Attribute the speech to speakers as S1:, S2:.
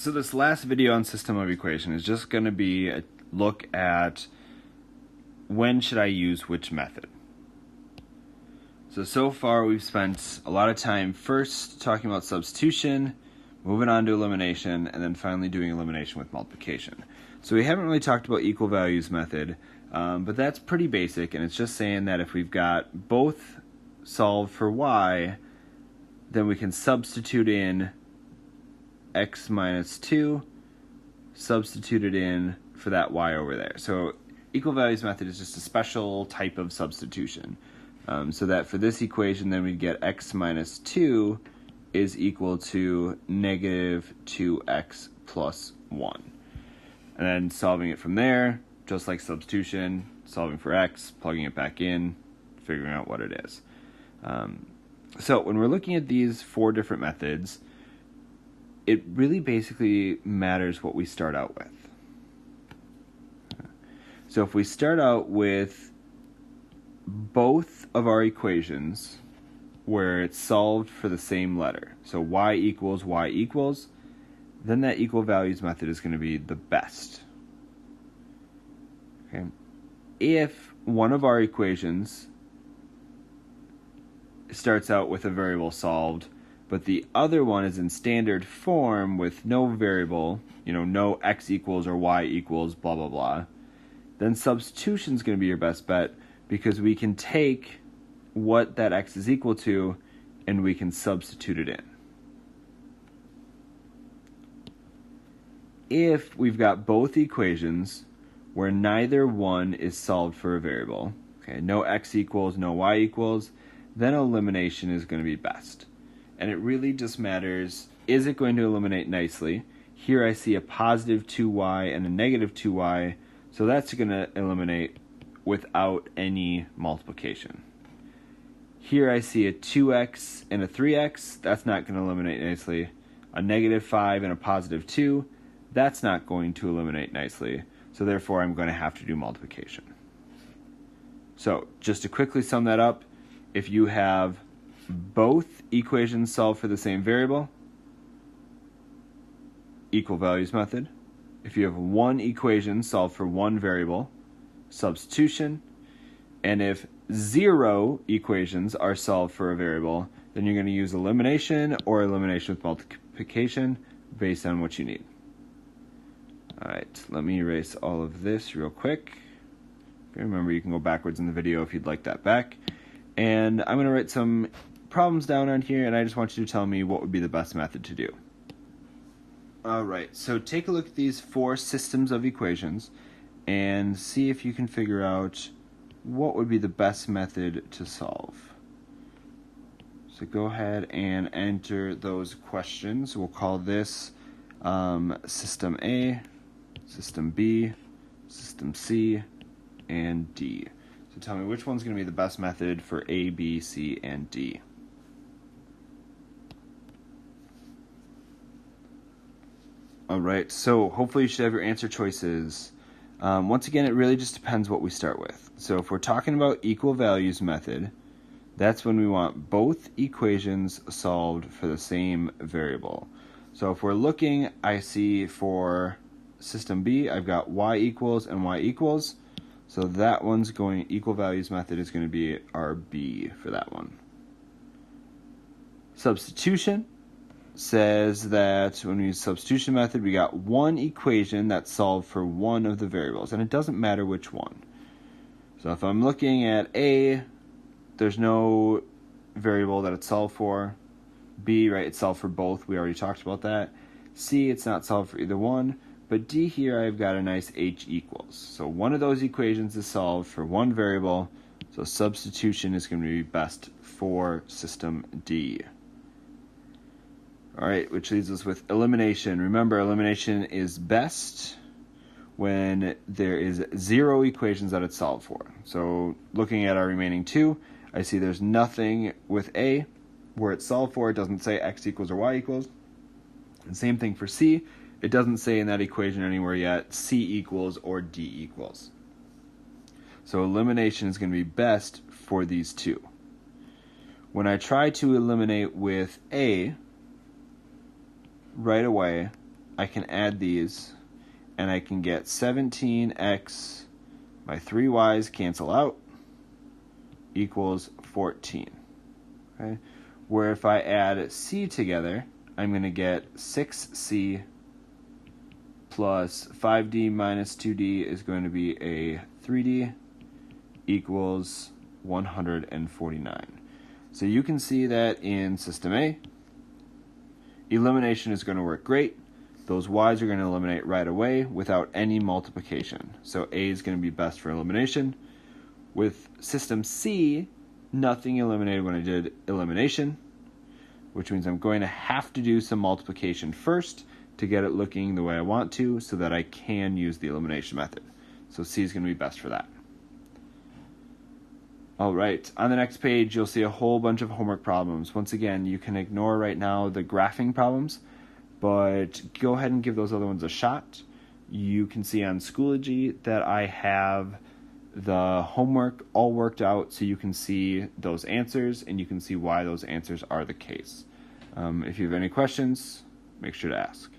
S1: So this last video on system of equation is just going to be a look at when should I use which method. So far we've spent a lot of time first talking about substitution, moving on to elimination, and then finally doing elimination with multiplication. So we haven't really talked about equal values method, but that's pretty basic, and it's just saying that if we've got both solved for y, then we can substitute in x minus 2, substitute it in for that y over there. So equal values method is just a special type of substitution. So that for this equation, then we'd get x minus 2 is equal to negative 2x plus 1. And then solving it from there, just like substitution, solving for x, plugging it back in, figuring out what it is. So when we're looking at these four different methods, it really basically matters what we start out with. So if we start out with both of our equations where it's solved for the same letter, so y equals, then that equal values method is going to be the best. Okay. If one of our equations starts out with a variable solved, but the other one is in standard form with no variable, no x equals or y equals, blah, blah, blah, then substitution is going to be your best bet, because we can take what that x is equal to and we can substitute it in. If we've got both equations where neither one is solved for a variable, okay, no x equals, no y equals, then elimination is going to be best. And it really just matters, is it going to eliminate nicely? Here I see a positive 2y and a negative 2y, so that's going to eliminate without any multiplication. Here I see a 2x and a 3x, that's not going to eliminate nicely. A negative 5 and a positive 2, that's not going to eliminate nicely, so therefore I'm going to have to do multiplication. So just to quickly sum that up, if you have both equations solved for the same variable, equal values method. If you have one equation solved for one variable, substitution. And if 0 equations are solved for a variable, then you're going to use elimination or elimination with multiplication based on what you need. Alright, let me erase all of this real quick. Okay, remember, you can go backwards in the video if you'd like that back. And I'm going to write some problems down on here, and I just want you to tell me what would be the best method to do. Alright, so take a look at these four systems of equations and see if you can figure out what would be the best method to solve. So go ahead and enter those questions. We'll call this System A, System B, System C, and D. So tell me which one's going to be the best method for A, B, C, and D. Alright, so hopefully you should have your answer choices. Once again, it really just depends what we start with. So if we're talking about equal values method, that's when we want both equations solved for the same variable. So if we're looking, I see for system B, I've got y equals and y equals. So that one's going, equal values method is going to be our B for that one. Substitution says that when we use substitution method, we got one equation that's solved for one of the variables, and it doesn't matter which one. So if I'm looking at A, there's no variable that it's solved for. B, right, it's solved for both. We already talked about that. C, it's not solved for either one. But D here, I've got a nice H equals. So one of those equations is solved for one variable, so substitution is going to be best for system D. Alright, which leaves us with elimination. Remember, elimination is best when there is 0 equations that it's solved for. So looking at our remaining two, I see there's nothing with A where it's solved for. It doesn't say x equals or y equals. And same thing for C. It doesn't say in that equation anywhere yet C equals or D equals. So elimination is going to be best for these two. When I try to eliminate with A, right away, I can add these, and I can get 17x by 3y's cancel out equals 14. Okay? Where if I add c together, I'm going to get 6c plus 5d minus 2d is going to be a 3d equals 149. So you can see that in System A, elimination is going to work great. Those y's are going to eliminate right away without any multiplication. So A is going to be best for elimination. With System C, nothing eliminated when I did elimination, which means I'm going to have to do some multiplication first to get it looking the way I want to so that I can use the elimination method. So C is going to be best for that. All right, on the next page, you'll see a whole bunch of homework problems. Once again, you can ignore right now the graphing problems, but go ahead and give those other ones a shot. You can see on Schoology that I have the homework all worked out so you can see those answers and you can see why those answers are the case. If you have any questions, make sure to ask.